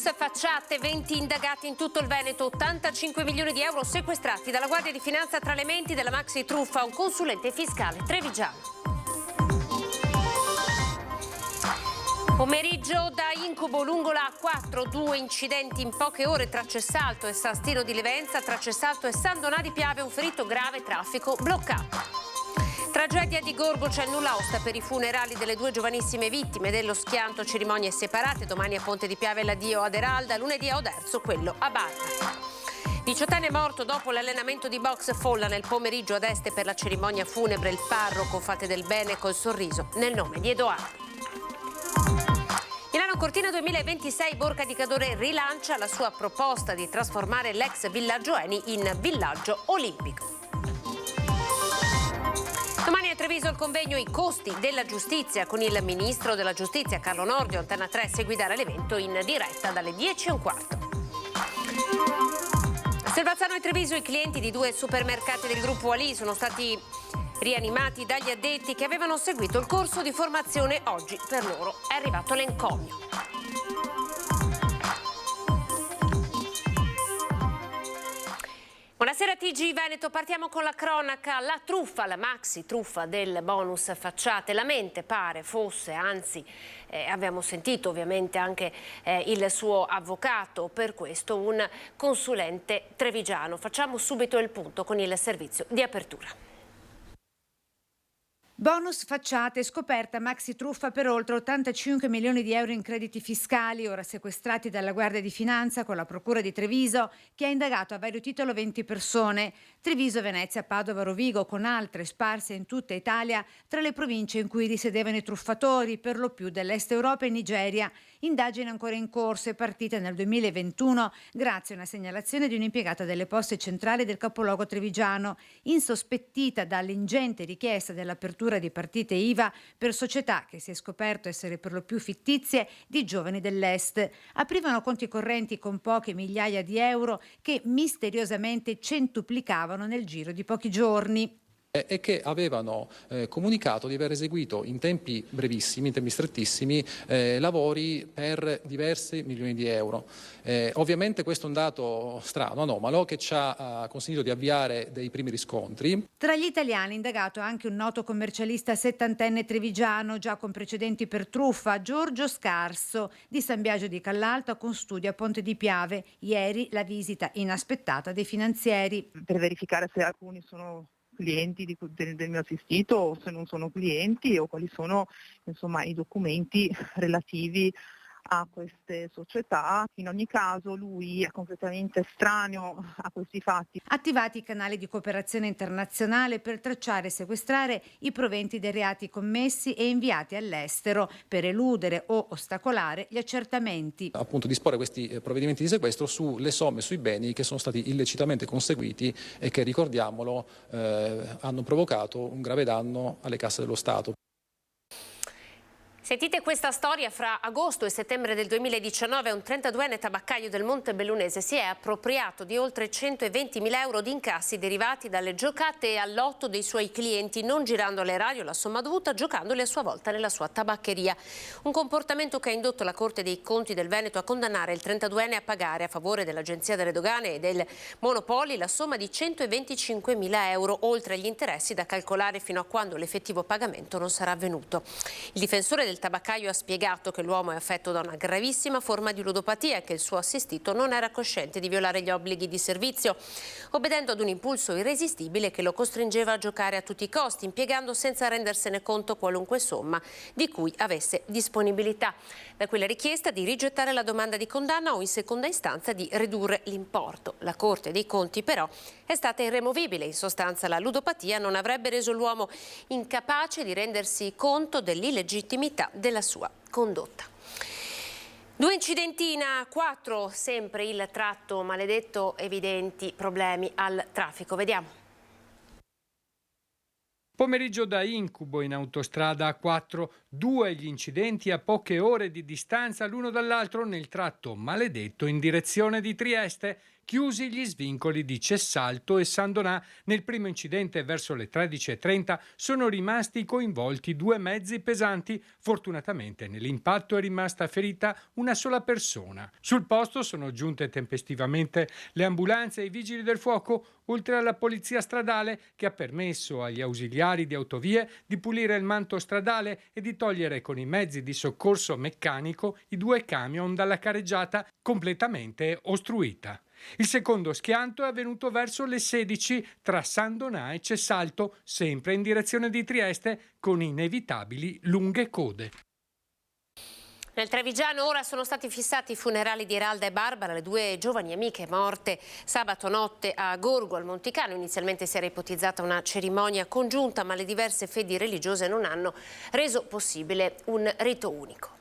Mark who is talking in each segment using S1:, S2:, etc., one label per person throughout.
S1: bonus facciate, 20 indagati in tutto il Veneto, 85 milioni di euro sequestrati dalla Guardia di Finanza tra le menti della maxi truffa, un consulente fiscale trevigiano. Pomeriggio da incubo lungo la A4, 2 incidenti in poche ore tra Cessalto e San Stino di Levenza, tra Cessalto e San Donà di Piave, un ferito grave, traffico bloccato. Tragedia di Gorgo, c'è il nulla osta per i funerali delle 2 giovanissime vittime dello schianto, cerimonie separate, domani a Ponte di Piave l'addio ad Eralda, lunedì a Oderzo quello a Barra. 18enne morto dopo l'allenamento di box, folla nel pomeriggio ad Este per la cerimonia funebre, il parroco Fate del Bene col sorriso nel nome di Edoardo. Milano Cortina 2026, Borca di Cadore rilancia la sua proposta di trasformare l'ex villaggio Eni in villaggio olimpico. Domani a Treviso il convegno I costi della giustizia con il ministro della giustizia Carlo Nordio. Antena 3 seguirà l'evento in diretta dalle 10:15. A Selvazzano e Treviso i clienti di 2 supermercati del gruppo Ali sono stati rianimati dagli addetti che avevano seguito il corso di formazione. Oggi per loro è arrivato l'encomio. Buonasera TG Veneto, partiamo con la cronaca. La truffa, la maxi truffa del bonus facciate, la mente pare fosse, anzi abbiamo sentito ovviamente anche il suo avvocato, per questo un consulente trevigiano. Facciamo subito il punto con il servizio di apertura.
S2: Bonus facciate, scoperta maxi truffa per oltre 85 milioni di euro in crediti fiscali, ora sequestrati dalla Guardia di Finanza con la Procura di Treviso, che ha indagato a vario titolo 20 persone. Treviso, Venezia, Padova, Rovigo, con altre sparse in tutta Italia, tra le province in cui risiedevano i truffatori, per lo più dell'Est Europa e Nigeria. Indagine ancora in corso e partita nel 2021 grazie a una segnalazione di un'impiegata delle poste centrali del capoluogo trevigiano, insospettita dall'ingente richiesta dell'apertura di partite IVA per società che si è scoperto essere per lo più fittizie di giovani dell'Est. Aprivano conti correnti con poche migliaia di euro che misteriosamente centuplicavano nel giro di pochi giorni.
S3: E che avevano comunicato di aver eseguito in tempi brevissimi, in tempi strettissimi, lavori per diversi milioni di euro. Ovviamente questo è un dato strano, anomalo, che ci ha consentito di avviare dei primi riscontri.
S2: Tra gli italiani indagato anche un noto commercialista settantenne trevigiano, già con precedenti per truffa, Giorgio Scarso, di San Biagio di Callalto con studio a Ponte di Piave. Ieri la visita inaspettata dei finanzieri.
S4: Per verificare se alcuni sono clienti del mio assistito o se non sono clienti o quali sono i documenti relativi a queste società. In ogni caso lui è completamente estraneo a questi fatti.
S2: Attivati i canali di cooperazione internazionale per tracciare e sequestrare i proventi dei reati commessi e inviati all'estero per eludere o ostacolare gli accertamenti.
S3: Appunto disporre questi provvedimenti di sequestro sulle somme, sui beni che sono stati illecitamente conseguiti e che, ricordiamolo, hanno provocato un grave danno alle casse dello Stato.
S1: Sentite questa storia: fra agosto e settembre del 2019 un 32enne tabaccaio del Monte Bellunese si è appropriato di oltre 120.000 euro di incassi derivati dalle giocate e all'otto dei suoi clienti, non girando all'erario la somma dovuta, giocandoli a sua volta nella sua tabaccheria. Un comportamento che ha indotto la Corte dei Conti del Veneto a condannare il 32enne a pagare a favore dell'Agenzia delle Dogane e del Monopoli la somma di 125.000 euro, oltre agli interessi da calcolare fino a quando l'effettivo pagamento non sarà avvenuto. Il difensore del tabaccaio ha spiegato che l'uomo è affetto da una gravissima forma di ludopatia e che il suo assistito non era cosciente di violare gli obblighi di servizio, obbedendo ad un impulso irresistibile che lo costringeva a giocare a tutti i costi, impiegando senza rendersene conto qualunque somma di cui avesse disponibilità. Da quella richiesta di rigettare la domanda di condanna o, in seconda istanza, di ridurre l'importo. La Corte dei Conti però è stata irremovibile. In sostanza, la ludopatia non avrebbe reso l'uomo incapace di rendersi conto dell'illegittimità della sua condotta. 2 incidenti in A4, sempre il tratto maledetto, evidenti problemi al traffico. Vediamo.
S5: Pomeriggio da incubo in autostrada A4, 2 gli incidenti a poche ore di distanza l'uno dall'altro nel tratto maledetto in direzione di Trieste. Chiusi gli svincoli di Cessalto e San Donà. Nel primo incidente verso le 13:30 sono rimasti coinvolti 2 mezzi pesanti. Fortunatamente nell'impatto è rimasta ferita una sola persona. Sul posto sono giunte tempestivamente le ambulanze e i vigili del fuoco, oltre alla polizia stradale che ha permesso agli ausiliari di autovie di pulire il manto stradale e di togliere con i mezzi di soccorso meccanico i 2 camion dalla careggiata completamente ostruita. Il secondo schianto è avvenuto verso le 16 tra San Donà e Cessalto, sempre in direzione di Trieste, con inevitabili lunghe code.
S1: Nel Trevigiano ora sono stati fissati i funerali di Eralda e Barbara, le 2 giovani amiche morte sabato notte a Gorgo al Monticano. Inizialmente si era ipotizzata una cerimonia congiunta, ma le diverse fedi religiose non hanno reso possibile un rito unico.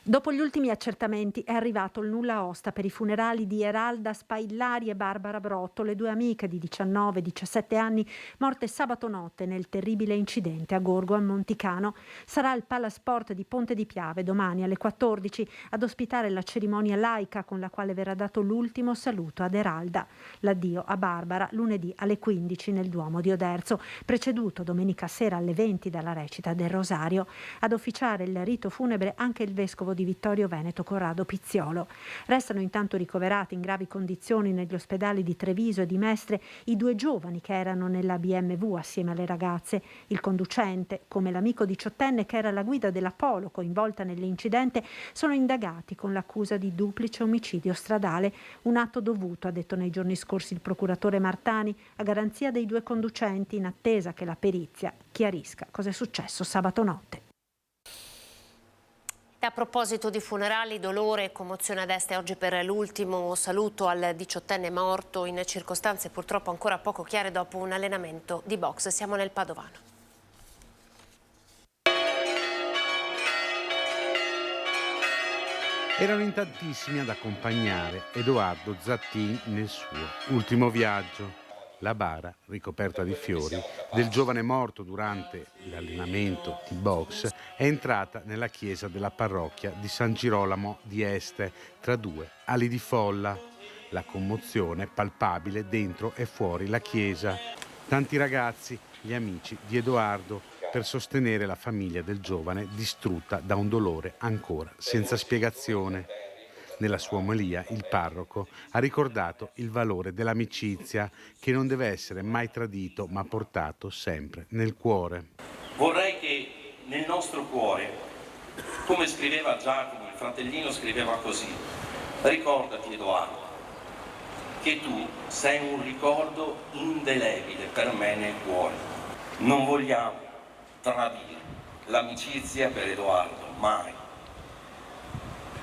S6: Dopo gli ultimi accertamenti è arrivato il nulla osta per i funerali di Eralda Spaillari e Barbara Brotto, le 2 amiche di 19 e 17 anni morte sabato notte nel terribile incidente a Gorgo al Monticano. Sarà il Palasport di Ponte di Piave domani alle 14 ad ospitare la cerimonia laica con la quale verrà dato l'ultimo saluto ad Eralda. L'addio a Barbara lunedì alle 15 nel Duomo di Oderzo, preceduto domenica sera alle 20 dalla recita del Rosario. Ad officiare il rito funebre anche il vescovo di Vittorio Veneto Corrado Pizziolo. Restano intanto ricoverati in gravi condizioni negli ospedali di Treviso e di Mestre i 2 giovani che erano nella BMW assieme alle ragazze. Il conducente, come l'amico diciottenne che era alla guida della Polo coinvolta nell'incidente, sono indagati con l'accusa di duplice omicidio stradale, un atto dovuto, ha detto nei giorni scorsi il procuratore Martani, a garanzia dei 2 conducenti in attesa che la perizia chiarisca cosa è successo sabato notte.
S1: A proposito di funerali, dolore e commozione ad Este oggi per l'ultimo saluto al diciottenne morto in circostanze purtroppo ancora poco chiare dopo un allenamento di box. Siamo nel Padovano.
S7: Erano in tantissimi ad accompagnare Edoardo Zattin nel suo ultimo viaggio. La bara, ricoperta di fiori, del giovane morto durante l'allenamento di box è entrata nella chiesa della parrocchia di San Girolamo di Este tra 2 ali di folla. La commozione palpabile dentro e fuori la chiesa. Tanti ragazzi, gli amici di Edoardo, per sostenere la famiglia del giovane distrutta da un dolore ancora senza spiegazione. Nella sua omelia il parroco ha ricordato il valore dell'amicizia che non deve essere mai tradito ma portato sempre nel cuore.
S8: Vorrei che nel nostro cuore, come scriveva Giacomo, il fratellino scriveva così: ricordati Edoardo che tu sei un ricordo indelebile per me nel cuore. Non vogliamo tradire l'amicizia per Edoardo, mai.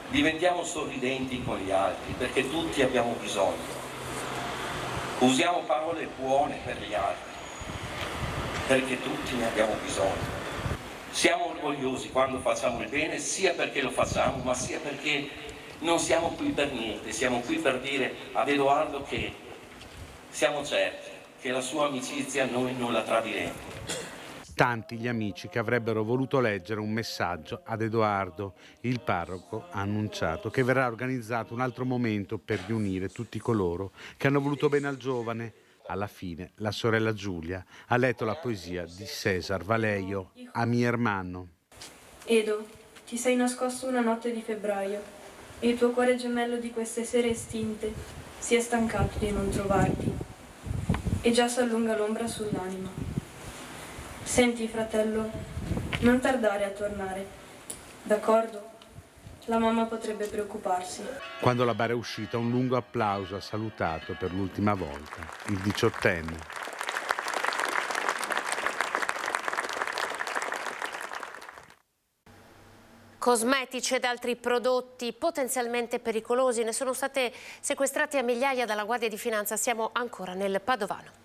S8: Diventiamo sorridenti con gli altri, perché tutti abbiamo bisogno. Usiamo parole buone per gli altri, perché tutti ne abbiamo bisogno. Siamo orgogliosi quando facciamo il bene, sia perché lo facciamo, ma sia perché non siamo qui per niente. Siamo qui per dire ad Edoardo che siamo certi che la sua amicizia noi non la tradiremo.
S7: Tanti gli amici che avrebbero voluto leggere un messaggio ad Edoardo. Il parroco ha annunciato che verrà organizzato un altro momento per riunire tutti coloro che hanno voluto bene al giovane. Alla fine la sorella Giulia ha letto la poesia di Cesar Valeio, A mi hermano.
S9: Edo, ti sei nascosto una notte di febbraio e il tuo cuore gemello di queste sere estinte si è stancato di non trovarti e già si allunga l'ombra sull'anima. Senti, fratello, non tardare a tornare, d'accordo? La mamma potrebbe preoccuparsi.
S7: Quando la bara è uscita, un lungo applauso ha salutato per l'ultima volta il diciottenne.
S1: Cosmetici ed altri prodotti potenzialmente pericolosi ne sono state sequestrati a migliaia dalla Guardia di Finanza. Siamo ancora nel Padovano.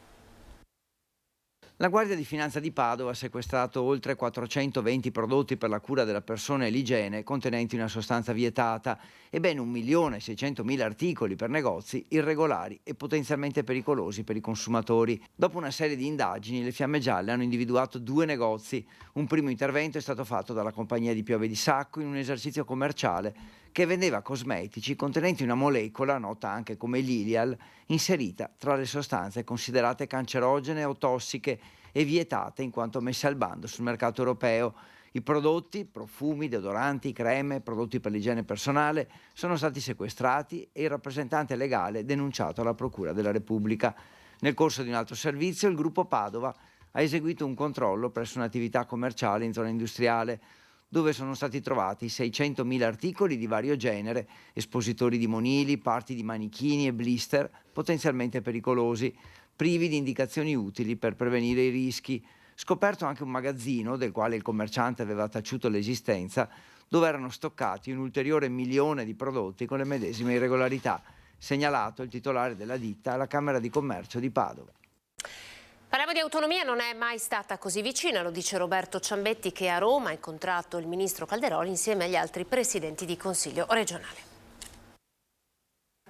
S10: La Guardia di Finanza di Padova ha sequestrato oltre 420 prodotti per la cura della persona e l'igiene contenenti una sostanza vietata e ben 1.600.000 articoli per negozi irregolari e potenzialmente pericolosi per i consumatori. Dopo una serie di indagini, le Fiamme Gialle hanno individuato 2 negozi. Un primo intervento è stato fatto dalla compagnia di Piove di Sacco in un esercizio commerciale che vendeva cosmetici contenenti una molecola, nota anche come Lilial, inserita tra le sostanze considerate cancerogene o tossiche e vietate in quanto messe al bando sul mercato europeo. I prodotti, profumi, deodoranti, creme, prodotti per l'igiene personale, sono stati sequestrati e il rappresentante legale denunciato alla Procura della Repubblica. Nel corso di un altro servizio, il gruppo Padova ha eseguito un controllo presso un'attività commerciale in zona industriale, dove sono stati trovati 600.000 articoli di vario genere, espositori di monili, parti di manichini e blister potenzialmente pericolosi, privi di indicazioni utili per prevenire i rischi. Scoperto anche un magazzino, del quale il commerciante aveva taciuto l'esistenza, dove erano stoccati un ulteriore 1 milione di prodotti con le medesime irregolarità, segnalato il titolare della ditta alla Camera di Commercio di Padova.
S1: Parliamo di autonomia, non è mai stata così vicina, lo dice Roberto Ciambetti, che a Roma ha incontrato il ministro Calderoli insieme agli altri presidenti di Consiglio regionale.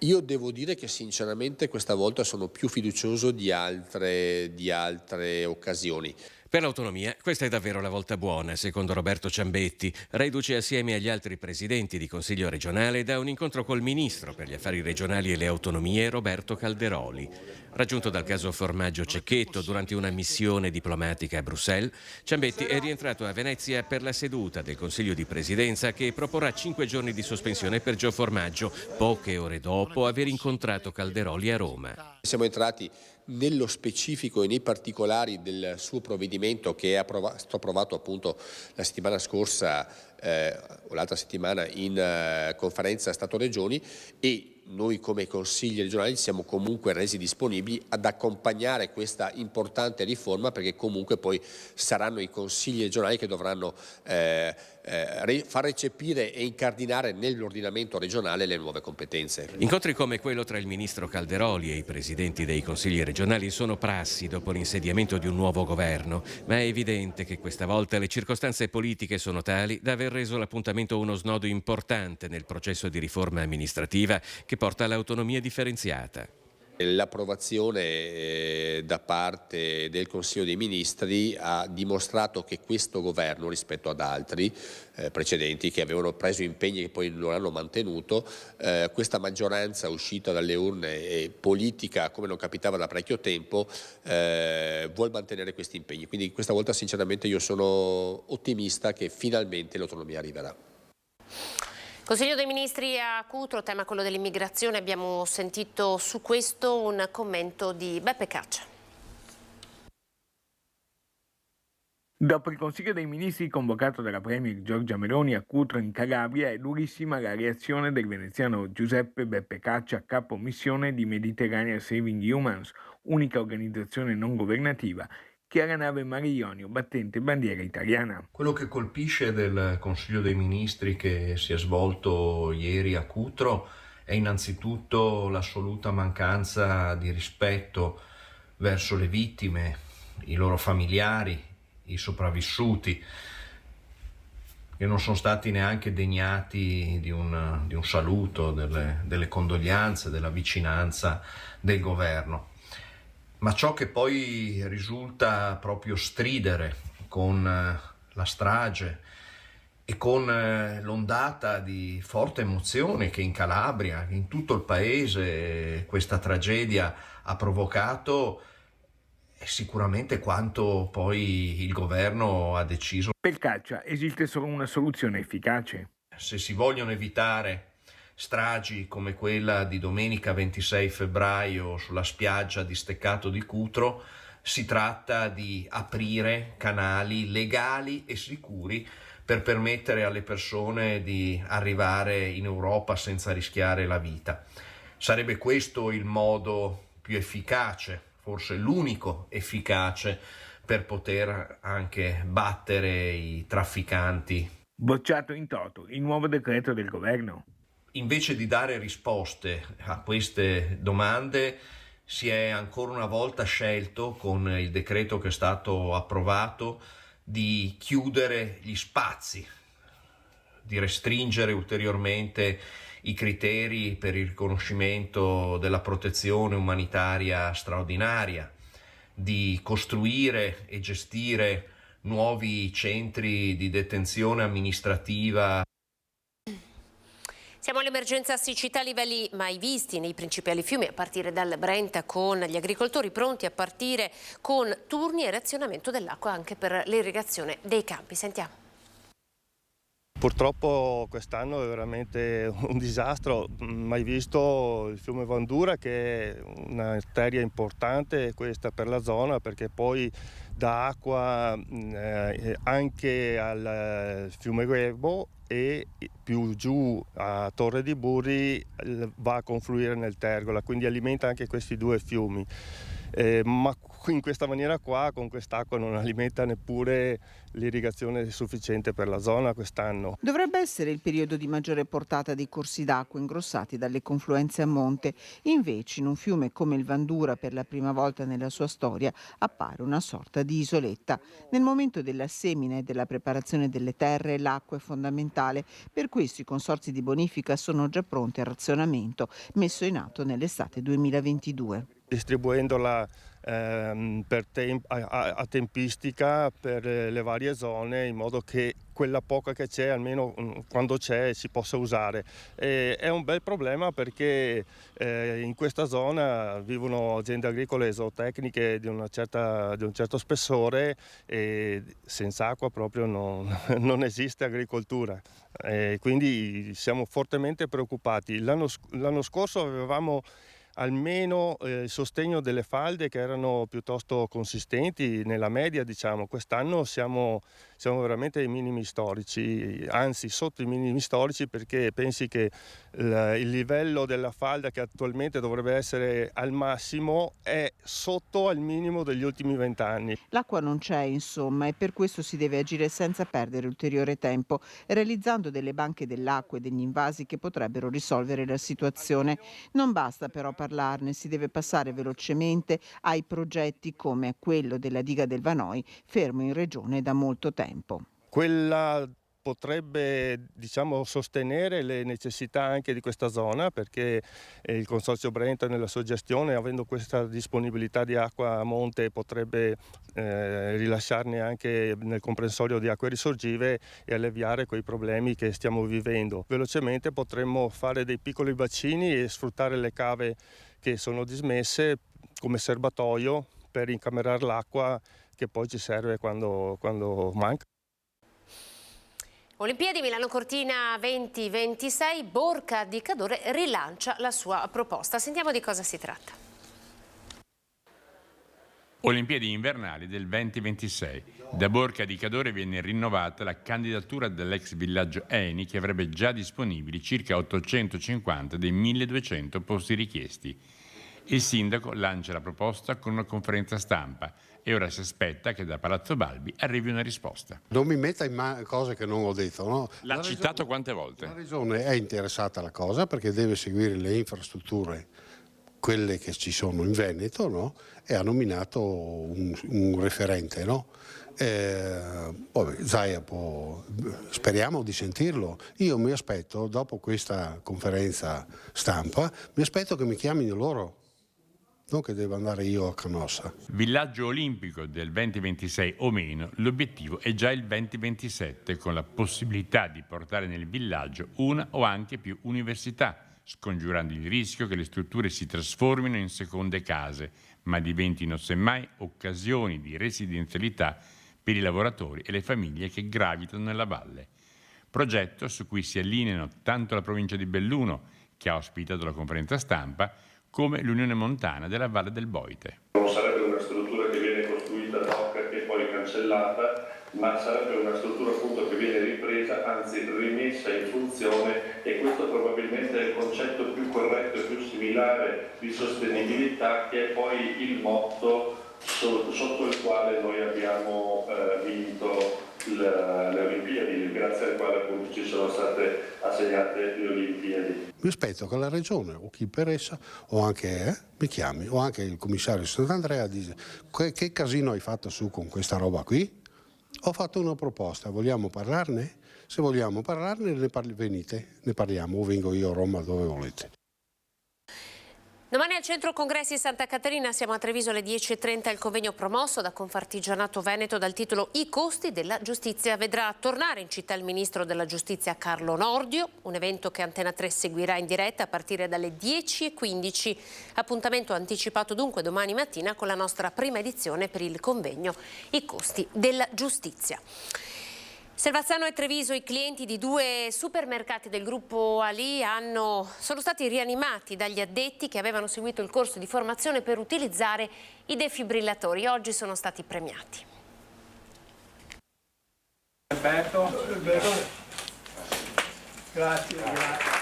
S11: Io devo dire che sinceramente questa volta sono più fiducioso di altre occasioni.
S12: Per l'autonomia questa è davvero la volta buona, secondo Roberto Ciambetti, reduce assieme agli altri presidenti di Consiglio regionale da un incontro col ministro per gli affari regionali e le autonomie Roberto Calderoli. Raggiunto dal caso Formaggio Cecchetto durante una missione diplomatica a Bruxelles, Ciambetti è rientrato a Venezia per la seduta del Consiglio di Presidenza che proporrà 5 giorni di sospensione per Gio Formaggio, poche ore dopo aver incontrato Calderoli a Roma.
S11: Siamo entrati nello specifico e nei particolari del suo provvedimento che è stato approvato appunto la settimana scorsa o l'altra settimana in conferenza Stato-Regioni, e noi come consigli regionali siamo comunque resi disponibili ad accompagnare questa importante riforma, perché comunque poi saranno i consigli regionali che dovranno far recepire e incardinare nell'ordinamento regionale le nuove competenze.
S12: Incontri come quello tra il ministro Calderoli e i presidenti dei consigli regionali sono prassi dopo l'insediamento di un nuovo governo, ma è evidente che questa volta le circostanze politiche sono tali da aver reso l'appuntamento uno snodo importante nel processo di riforma amministrativa che porta all'autonomia differenziata.
S11: L'approvazione da parte del Consiglio dei Ministri ha dimostrato che questo governo, rispetto ad altri precedenti che avevano preso impegni che poi non hanno mantenuto, questa maggioranza uscita dalle urne e politica come non capitava da parecchio tempo, vuol mantenere questi impegni. Quindi questa volta sinceramente io sono ottimista che finalmente l'autonomia arriverà.
S1: Consiglio dei Ministri a Cutro, tema quello dell'immigrazione. Abbiamo sentito su questo un commento di Beppe Caccia.
S13: Dopo il Consiglio dei Ministri convocato dalla Premier Giorgia Meloni a Cutro in Calabria, è durissima la reazione del veneziano Giuseppe Beppe Caccia, capo missione di Mediterranean Saving Humans, unica organizzazione non governativa che ha la nave Mare Ionio battente bandiera italiana.
S14: Quello che colpisce del Consiglio dei Ministri che si è svolto ieri a Cutro è innanzitutto l'assoluta mancanza di rispetto verso le vittime, i loro familiari, i sopravvissuti, che non sono stati neanche degnati di un saluto, delle condoglianze, della vicinanza del governo. Ma ciò che poi risulta proprio stridere con la strage e con l'ondata di forte emozione che in Calabria, in tutto il paese, questa tragedia ha provocato, è sicuramente quanto poi il governo ha deciso.
S13: Per Caccia esiste solo una soluzione efficace.
S14: Se si vogliono evitare stragi come quella di domenica 26 febbraio sulla spiaggia di Steccato di Cutro, si tratta di aprire canali legali e sicuri per permettere alle persone di arrivare in Europa senza rischiare la vita. Sarebbe questo il modo più efficace, forse l'unico efficace, per poter anche battere i trafficanti.
S13: Bocciato in toto il nuovo decreto del governo.
S14: Invece di dare risposte a queste domande, si è ancora una volta scelto, con il decreto che è stato approvato, di chiudere gli spazi, di restringere ulteriormente i criteri per il riconoscimento della protezione umanitaria straordinaria, di costruire e gestire nuovi centri di detenzione amministrativa.
S1: Siamo all'emergenza siccità a livelli mai visti nei principali fiumi, a partire dal Brenta, con gli agricoltori pronti a partire con turni e razionamento dell'acqua anche per l'irrigazione dei campi. Sentiamo.
S15: Purtroppo quest'anno è veramente un disastro, mai visto il fiume Vandura, che è un'arteria importante questa per la zona, perché poi dà acqua anche al fiume Grebo e più giù a Torre di Burri va a confluire nel Tergola, quindi alimenta anche questi due fiumi. Ma in questa maniera qua, con quest'acqua, non alimenta neppure l'irrigazione sufficiente per la zona quest'anno.
S16: Dovrebbe essere il periodo di maggiore portata dei corsi d'acqua ingrossati dalle confluenze a monte. Invece in un fiume come il Vandura, per la prima volta nella sua storia, appare una sorta di isoletta. Nel momento della semina e della preparazione delle terre l'acqua è fondamentale, per questo i consorzi di bonifica sono già pronti al razionamento messo in atto nell'estate 2022.
S15: Distribuendola a tempistica per le varie zone, in modo che quella poca che c'è, almeno quando c'è, si possa usare. È un bel problema perché in questa zona vivono aziende agricole e zootecniche di un certo spessore e senza acqua proprio non esiste agricoltura. Quindi siamo fortemente preoccupati. L'anno scorso avevamo almeno il sostegno delle falde, che erano piuttosto consistenti nella media, diciamo. Quest'anno siamo veramente ai minimi storici, anzi sotto i minimi storici, perché pensi che il livello della falda, che attualmente dovrebbe essere al massimo, è sotto al minimo degli ultimi 20 anni.
S16: L'acqua non c'è, insomma, e per questo si deve agire senza perdere ulteriore tempo, realizzando delle banche dell'acqua e degli invasi che potrebbero risolvere la situazione. Non basta però parlarne, si deve passare velocemente ai progetti come quello della diga del Vanoi, fermo in regione da molto tempo.
S15: Quella potrebbe, diciamo, sostenere le necessità anche di questa zona, perché il Consorzio Brenta nella sua gestione, avendo questa disponibilità di acqua a monte, potrebbe rilasciarne anche nel comprensorio di acque risorgive e alleviare quei problemi che stiamo vivendo. Velocemente potremmo fare dei piccoli bacini e sfruttare le cave che sono dismesse come serbatoio per incamerare l'acqua che poi ci serve quando manca.
S1: Olimpiadi Milano Cortina 2026, Borca di Cadore rilancia la sua proposta. Sentiamo di cosa si tratta.
S17: Olimpiadi invernali del 2026. Da Borca di Cadore viene rinnovata la candidatura dell'ex villaggio Eni, che avrebbe già disponibili circa 850 dei 1200 posti richiesti. Il sindaco lancia la proposta con una conferenza stampa e ora si aspetta che da Palazzo Balbi arrivi una risposta.
S18: Non mi metta in mano cose che non ho detto, no?
S17: L'ha citato quante volte?
S18: La Regione è interessata alla cosa perché deve seguire le infrastrutture, quelle che ci sono in Veneto, no? E ha nominato un referente, no? Zaia speriamo di sentirlo. Io mi aspetto, dopo questa conferenza stampa, mi aspetto che mi chiamino loro, non che devo andare io a Canossa.
S17: Villaggio olimpico del 2026 o meno, l'obiettivo è già il 2027, con la possibilità di portare nel villaggio una o anche più università, scongiurando il rischio che le strutture si trasformino in seconde case, ma diventino semmai occasioni di residenzialità per i lavoratori e le famiglie che gravitano nella valle. Progetto su cui si allineano tanto la provincia di Belluno, che ha ospitato la conferenza stampa, come l'Unione Montana della Valle del Boite.
S19: Non sarebbe una struttura che viene costruita dopo e poi cancellata, ma sarebbe una struttura appunto che viene ripresa, anzi rimessa in funzione, e questo probabilmente è il concetto più corretto e più similare di sostenibilità, che è poi il motto sotto il quale noi abbiamo vinto le Olimpiadi, grazie al quale appunto ci sono state assegnate le Olimpiadi.
S18: Mi aspetto che la regione o chi per essa o anche mi chiami o anche il commissario di Sant'Andrea dice che casino hai fatto su con questa roba qui? Ho fatto una proposta, vogliamo parlarne? Se vogliamo parlarne venite, ne parliamo o vengo io a Roma dove volete.
S1: Domani al Centro Congressi Santa Caterina siamo a Treviso alle 10:30. Il convegno promosso da Confartigianato Veneto dal titolo I costi della giustizia vedrà tornare in città il ministro della giustizia Carlo Nordio, un evento che Antena 3 seguirà in diretta a partire dalle 10:15. Appuntamento anticipato dunque domani mattina con la nostra prima edizione per il convegno I costi della giustizia. Selvazzano e Treviso, i clienti di 2 supermercati del gruppo Ali sono stati rianimati dagli addetti che avevano seguito il corso di formazione per utilizzare i defibrillatori. Oggi sono stati premiati.
S20: Alberto. Grazie.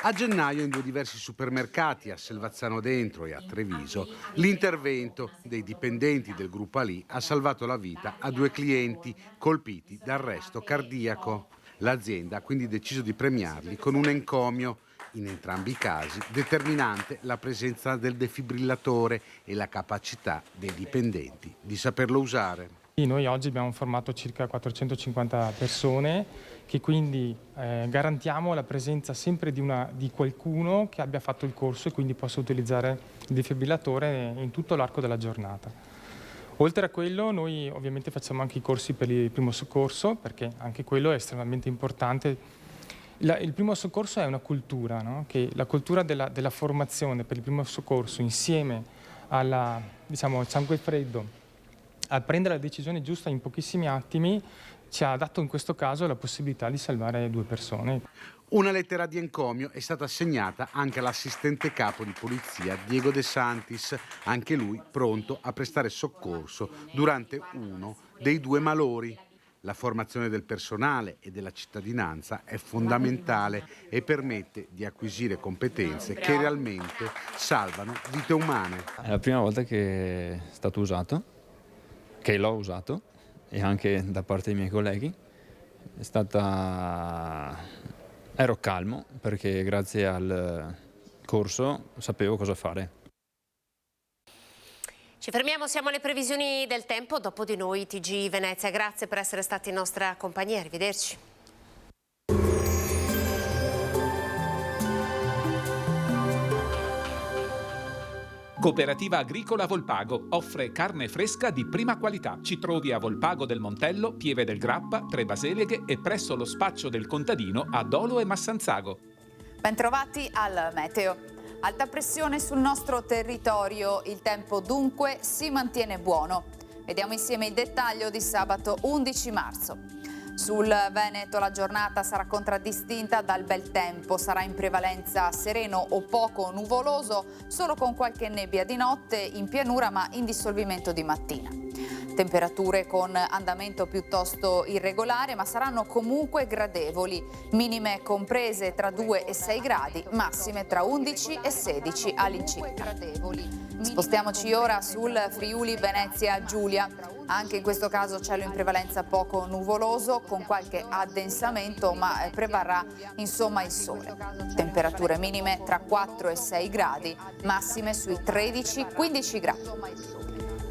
S7: A gennaio in 2 diversi supermercati, a Selvazzano Dentro e a Treviso, l'intervento dei dipendenti del gruppo Ali ha salvato la vita a 2 clienti colpiti da arresto cardiaco. L'azienda ha quindi deciso di premiarli con un encomio. In entrambi i casi determinante la presenza del defibrillatore e la capacità dei dipendenti di saperlo usare.
S21: Noi oggi abbiamo formato circa 450 persone che quindi garantiamo la presenza sempre di qualcuno che abbia fatto il corso e quindi possa utilizzare il defibrillatore in tutto l'arco della giornata. Oltre a quello noi ovviamente facciamo anche i corsi per il primo soccorso, perché anche quello è estremamente importante. Il primo soccorso è una cultura, no? Che la cultura della formazione per il primo soccorso insieme al sangue freddo, a prendere la decisione giusta in pochissimi attimi, ci ha dato in questo caso la possibilità di salvare 2 persone.
S7: Una lettera di encomio è stata assegnata anche all'assistente capo di polizia Diego De Santis, anche lui pronto a prestare soccorso durante uno dei 2 malori. La formazione del personale e della cittadinanza è fondamentale e permette di acquisire competenze che realmente salvano vite umane.
S22: È la prima volta che è stato usato, che l'ho usato, e anche da parte dei miei colleghi. Ero calmo perché grazie al corso sapevo cosa fare.
S1: Ci fermiamo, siamo alle previsioni del tempo, dopo di noi TG Venezia. Grazie per essere stati in nostra compagnia, arrivederci.
S23: Cooperativa Agricola Volpago offre carne fresca di prima qualità. Ci trovi a Volpago del Montello, Pieve del Grappa, Tre Baseleghe e presso lo spaccio del contadino a Dolo e Massanzago.
S24: Bentrovati al meteo. Alta pressione sul nostro territorio, il tempo dunque si mantiene buono. Vediamo insieme il dettaglio di sabato 11 marzo. Sul Veneto la giornata sarà contraddistinta dal bel tempo, sarà in prevalenza sereno o poco nuvoloso, solo con qualche nebbia di notte in pianura ma in dissolvimento di mattina. Temperature con andamento piuttosto irregolare ma saranno comunque gradevoli, minime comprese tra 2 e 6 gradi, massime tra 11 e 16 all'incirca. Spostiamoci ora sul Friuli Venezia Giulia. Anche in questo caso cielo in prevalenza poco nuvoloso con qualche addensamento ma prevarrà insomma il sole. Temperature minime tra 4 e 6 gradi, massime sui 13-15 gradi.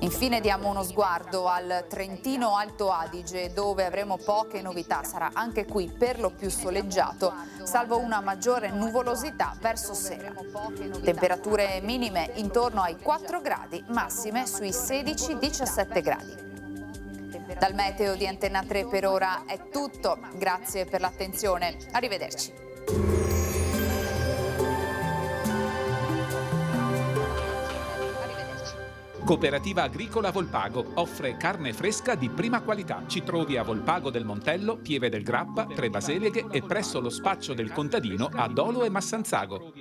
S24: Infine diamo uno sguardo al Trentino Alto Adige dove avremo poche novità, sarà anche qui per lo più soleggiato, salvo una maggiore nuvolosità verso sera. Temperature minime intorno ai 4 gradi, massime sui 16-17 gradi. Dal meteo di Antena 3 per ora è tutto, grazie per l'attenzione, arrivederci.
S23: Cooperativa Agricola Volpago offre carne fresca di prima qualità. Ci trovi a Volpago del Montello, Pieve del Grappa, Tre Baseleghe e presso lo spaccio del contadino a Dolo e Massanzago.